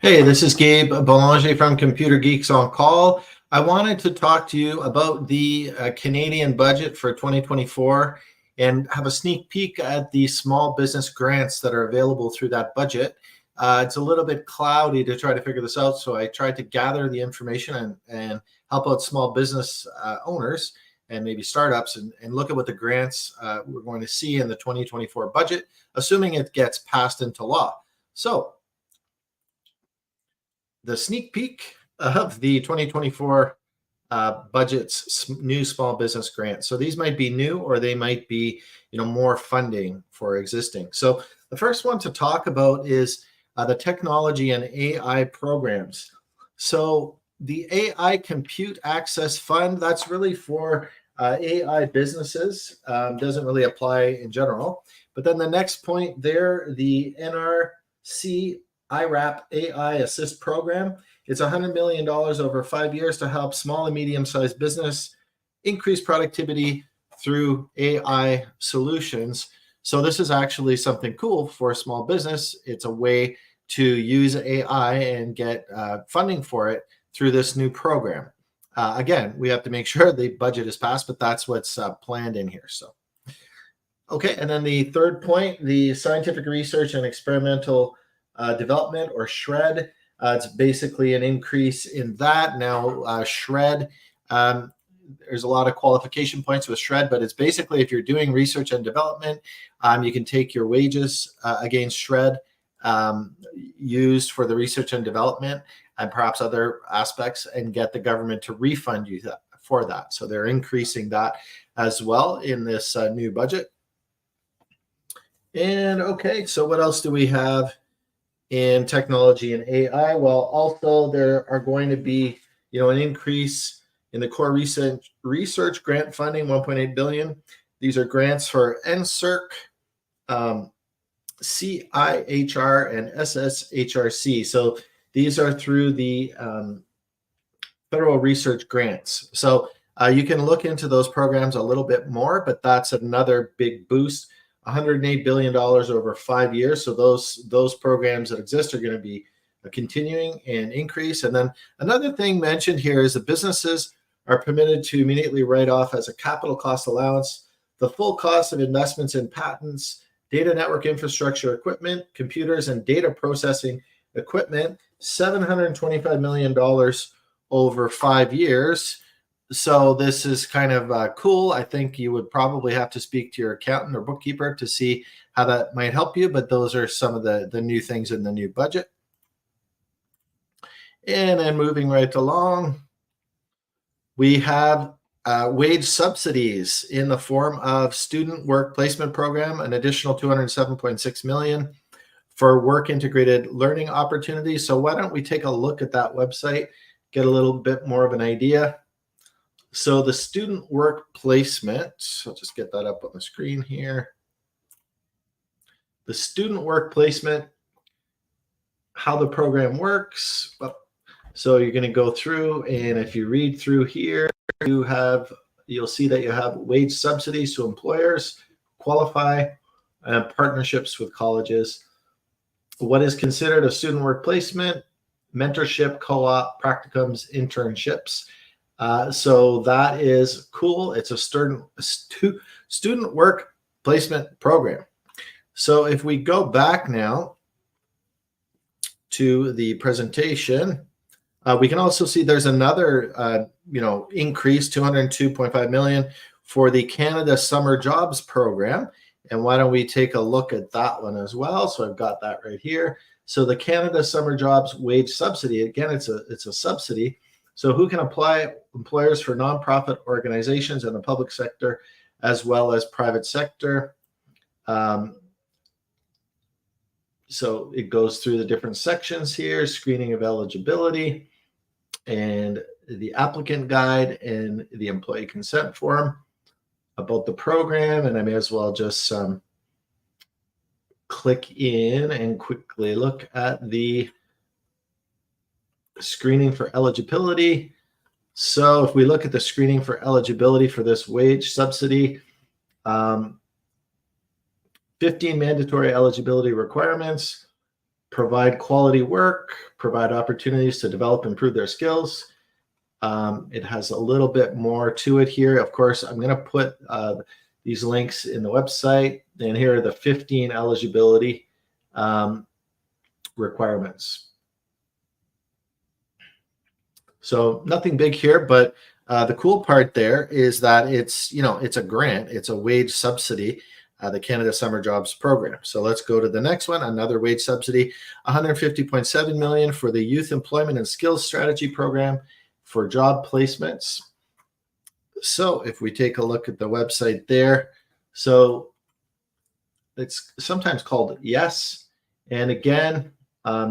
Hey, this is Gabe Boulanger from Computer Geeks on Call. I wanted to talk to you about the Canadian budget for 2024 and have a sneak peek at the small business grants that are available through that budget. It's a little bit cloudy to try to figure this out, so I tried to gather the information and help out small business owners and maybe startups and look at what the grants we're going to see in the 2024 budget, assuming it gets passed into law. So, the sneak peek of the 2024 budget's new small business grant. So these might be new, or they might be, more funding for existing. So the first one to talk about is the technology and AI programs. So the AI Compute Access Fund, that's really for AI businesses, doesn't really apply in general. But then the next point there, the NRC IRAP AI Assist Program. It's $100 million over 5 years to help small and medium-sized business increase productivity through AI solutions. So this is actually something cool for a small business. It's a way to use AI and get funding for it through this new program. Again, we have to make sure the budget is passed, but that's what's planned in here. So, okay, and then the third point, the scientific research and experimental development, or SHRED. It's basically an increase in that. Now, SHRED, there's a lot of qualification points with SHRED, but it's basically if you're doing research and development, you can take your wages against SHRED used for the research and development and perhaps other aspects and get the government to refund you for that. So they're increasing that as well in this new budget. And okay, so what else do we have in technology and AI? Well, also there are going to be, an increase in the core research grant funding, 1.8 billion. These are grants for NSERC, CIHR, and SSHRC. So these are through the federal research grants. So you can look into those programs a little bit more, but that's another big boost. $108 billion over 5 years. So those programs that exist are going to be continuing and increase. And then another thing mentioned here is the businesses are permitted to immediately write off as a capital cost allowance the full cost of investments in patents, data network infrastructure equipment, computers, and data processing equipment, $725 million over 5 years. So this is kind of cool. I think you would probably have to speak to your accountant or bookkeeper to see how that might help you, but those are some of the new things in the new budget. And then moving right along, we have wage subsidies in the form of student work placement program, an additional $207.6 million for work integrated learning opportunities. So why don't we take a look at that website, get a little bit more of an idea. So the student work placement, I'll just get that up on the screen here. The student work placement, how the program works. So you're going to go through, and if you read through here, you'll see that you have wage subsidies to employers, qualify, and partnerships with colleges. What is considered a student work placement? Mentorship, co-op, practicums, internships. So that is cool. It's a student work placement program. So if we go back now to the presentation, we can also see there's another, increase, $202.5 million for the Canada Summer Jobs Program. And why don't we take a look at that one as well? So I've got that right here. So the Canada Summer Jobs Wage Subsidy, again, it's a subsidy. So who can apply? Employers for nonprofit organizations in the public sector as well as private sector. So it goes through the different sections here, screening of eligibility and the applicant guide and the employee consent form about the program. And I may as well just click in and quickly look at the screening for eligibility. So if we look at the screening for eligibility for this wage subsidy, 15 mandatory eligibility requirements. provide quality work, provide opportunities to develop, improve their skills. It has a little bit more to it here. Of course, I'm going to put these links in the website, and here are the 15 eligibility requirements. So nothing big here, but the cool part there is that it's a grant, it's a wage subsidy, the Canada Summer Jobs Program. So let's go to the next one, another wage subsidy, 150.7 million for the Youth Employment and Skills Strategy Program for job placements. So if we take a look at the website there, so it's sometimes called YES. And again,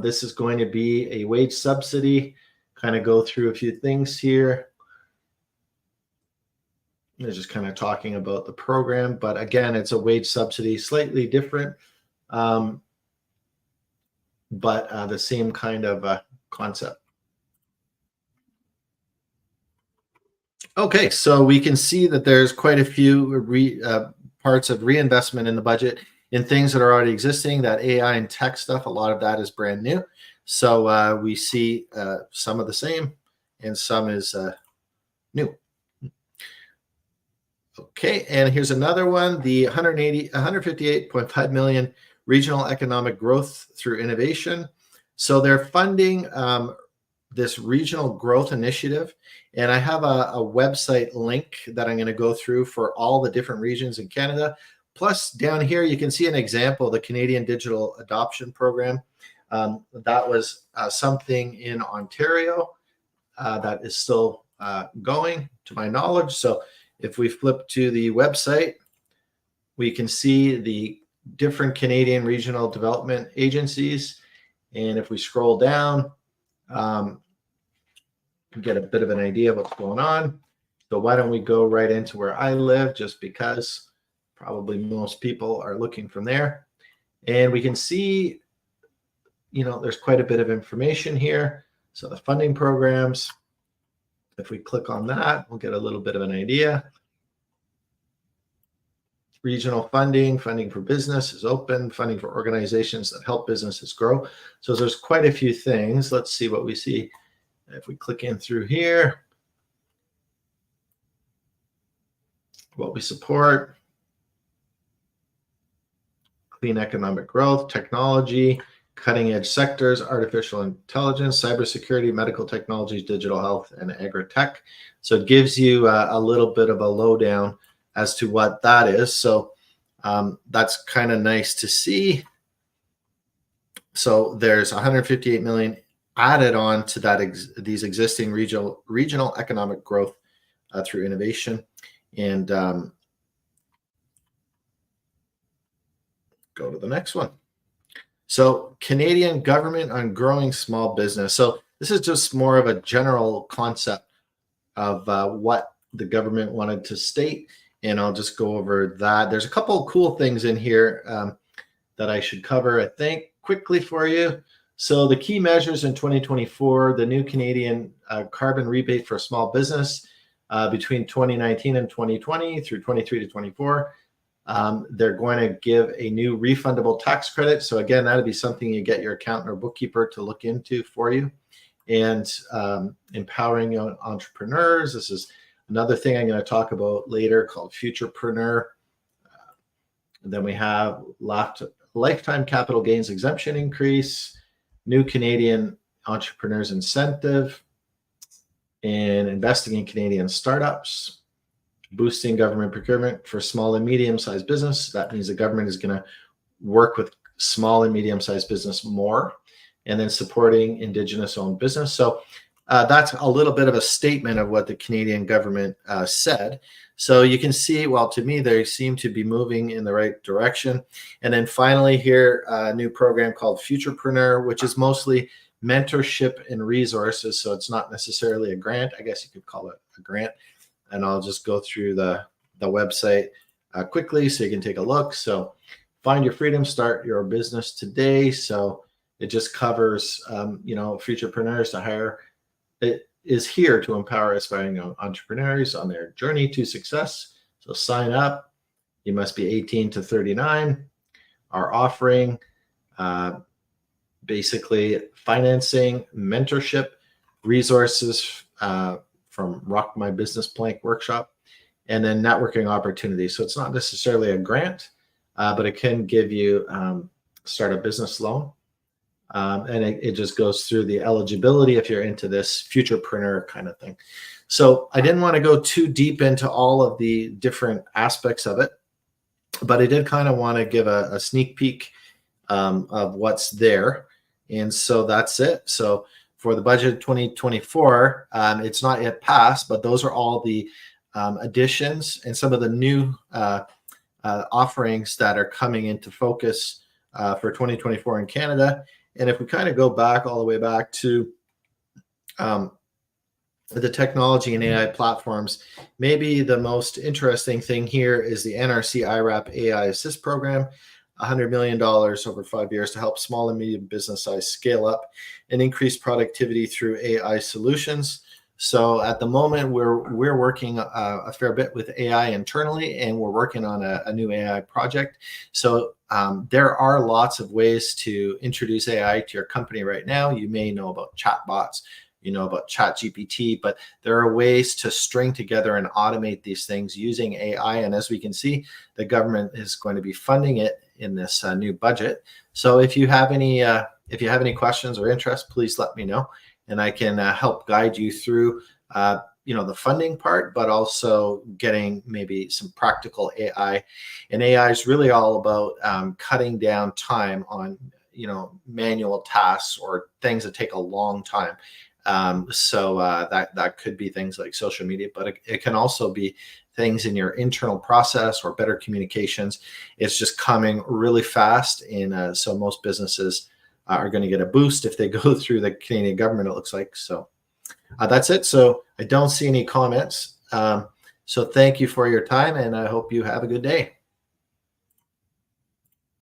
this is going to be a wage subsidy. Kind of go through a few things here. They're just kind of talking about the program, but again, it's a wage subsidy, slightly different, but the same kind of concept. Okay, so we can see that there's quite a few parts of reinvestment in the budget in things that are already existing. That AI and tech stuff, a lot of that is brand new. So we see some of the same and some is new. Okay, and here's another one, the 158.5 million regional economic growth through innovation. So they're funding this regional growth initiative, and I have a website link that I'm going to go through for all the different regions in Canada. Plus down here, you can see an example, the Canadian Digital Adoption Program. That was something in Ontario that is still going, to my knowledge. So if we flip to the website, we can see the different Canadian regional development agencies. And if we scroll down, get a bit of an idea of what's going on. So why don't we go right into where I live, just because probably most people are looking from there. And we can see, there's quite a bit of information here. So the funding programs, if we click on that, we'll get a little bit of an idea. Regional funding for business is open, funding for organizations that help businesses grow. So there's quite a few things. Let's see what we see. If we click in through here, what we support, clean economic growth, technology, cutting edge sectors, artificial intelligence, cybersecurity, medical technologies, digital health, and agri-tech. So it gives you a little bit of a lowdown as to what that is. So that's kind of nice to see. So there's 158 million added on to that these existing regional economic growth through innovation. And go to the next one. So Canadian government on growing small business. So this is just more of a general concept of what the government wanted to state. And I'll just go over that. There's a couple of cool things in here that I should cover, I think, quickly for you. So the key measures in 2024, the new Canadian carbon rebate for small business between 2019 and 2020 through 23 to 24. They're going to give a new refundable tax credit. So again, that'd be something you get your accountant or bookkeeper to look into for you. And empowering young entrepreneurs. This is another thing I'm going to talk about later called Futurepreneur. Then we have lifetime capital gains exemption increase, new Canadian entrepreneurs incentive, and investing in Canadian startups, boosting government procurement for small and medium-sized business. That means the government is going to work with small and medium-sized business more, and then supporting Indigenous-owned business. So that's a little bit of a statement of what the Canadian government said. So you can see, well, to me, they seem to be moving in the right direction. And then finally here, a new program called Futurepreneur, which is mostly mentorship and resources. So it's not necessarily a grant. I guess you could call it a grant. And I'll just go through the website quickly so you can take a look. So find your freedom, start your business today. So it just covers, Futurepreneurs to hire. It is here to empower aspiring entrepreneurs on their journey to success. So sign up. You must be 18 to 39. Our offering, basically financing, mentorship, resources from Rock My Business Plank workshop, and then networking opportunities. So it's not necessarily a grant, but it can give you start a business loan. And it just goes through the eligibility if you're into this futurepreneur kind of thing. So I didn't want to go too deep into all of the different aspects of it, but I did kind of want to give a sneak peek of what's there. And so that's it. So for the budget 2024, it's not yet passed, but those are all the additions and some of the new offerings that are coming into focus for 2024 in Canada. And if we kind of go back all the way back to the technology and AI platforms, maybe the most interesting thing here is the NRC IRAP AI Assist program, $100 million over 5 years to help small and medium business size scale up and increase productivity through AI solutions. So at the moment, we're working a fair bit with AI internally, and we're working on a new AI project. So there are lots of ways to introduce AI to your company right now. You may know about chatbots, you know about ChatGPT, but there are ways to string together and automate these things using AI. And as we can see, the government is going to be funding it in this new budget. So if you have any questions or interest, please let me know, and I can help guide you through the funding part, but also getting maybe some practical AI. And AI is really all about cutting down time on manual tasks or things that take a long time. So that could be things like social media, but it can also be things in your internal process or better communications. It's just coming really fast, and so most businesses are going to get a boost if they go through the Canadian government, it looks like. So that's it. So I don't see any comments. So thank you for your time, and I hope you have a good day.